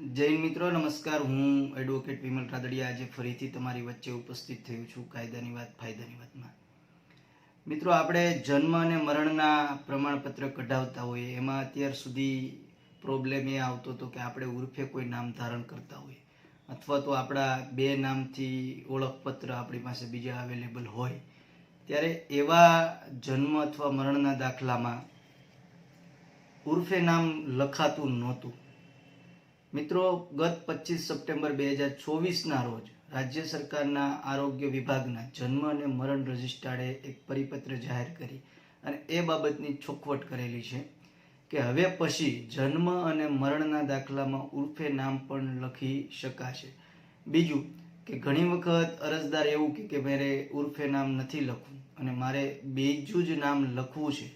જૈન મિત્રો નમસ્કાર, હું એડવોકેટ વિમલ રાદડિયા આજે ફરીથી તમારી વચ્ચે ઉપસ્થિત થયો છું કાયદાની વાત ફાયદાની વાતમાં. મિત્રો, આપણે જન્મ અને મરણના પ્રમાણપત્ર કઢાવતા હોઈએ એમાં અત્યાર સુધી પ્રોબ્લેમ એ આવતો હતો કે આપણે ઉર્ફે કોઈ નામ ધારણ કરતા હોઈએ અથવા તો આપણા બે નામથી ઓળખપત્ર આપણી પાસે બીજા અવેલેબલ હોય ત્યારે એવા જન્મ અથવા મરણના દાખલામાં ઉર્ફે નામ લખાતું નહોતું. મિત્રો, ગત 25 સપ્ટેમ્બર 2024ના રોજ રાજ્ય સરકારના આરોગ્ય વિભાગના જન્મ અને મરણ રજિસ્ટ્રારે એક પરિપત્ર જાહેર કરી અને એ બાબતની ચોખવટ કરેલી છે કે હવે પછી જન્મ અને મરણના દાખલામાં ઉર્ફે નામ પણ લખી શકાશે. બીજું કે ઘણી વખત અરજદાર એવું કે મારે ઉર્ફે નામ નથી લખવું અને મારે બીજું જ નામ લખવું છે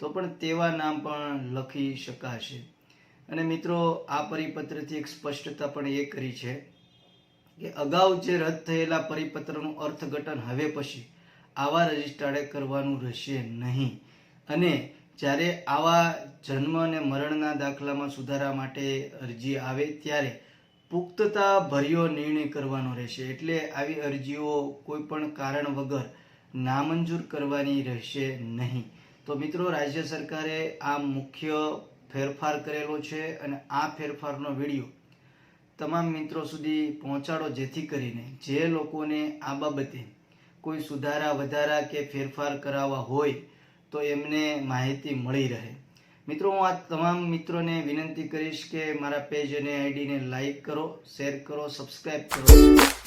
તો પણ તેવા નામ પણ લખી શકાશે. અને મિત્રો, આ પરિપત્રથી એક સ્પષ્ટતા પણ એ કરી છે કે અગાઉ જે રદ થયેલા પરિપત્રનું અર્થઘટન હવે પછી આવા રજિસ્ટ્રારે કરવાનું રહેશે નહીં અને જ્યારે આવા જન્મ અને મરણના દાખલામાં સુધારા માટે અરજી આવે ત્યારે પુખ્તતા ભર્યો નિર્ણય કરવાનો રહેશે. એટલે આવી અરજીઓ કોઈ પણ કારણ વગર નામંજૂર કરવાની રહેશે નહીં. તો મિત્રો, રાજ્ય સરકારે આ મુખ્ય ફેરફાર કરેલો છે અને આ ફેરફારનો વિડીયો તમામ મિત્રો સુધી પહોંચાડો જેથી કરીને જે લોકોને આ બાબતે કોઈ સુધારા વધારા કે ફેરફાર કરાવવા હોય તો એમને માહિતી મળી રહે. મિત્રો, હું આ તમામ મિત્રોને વિનંતી કરીશ કે મારા પેજ અને આઈડીને લાઈક કરો, શેર કરો, સબસ્ક્રાઈબ કરો.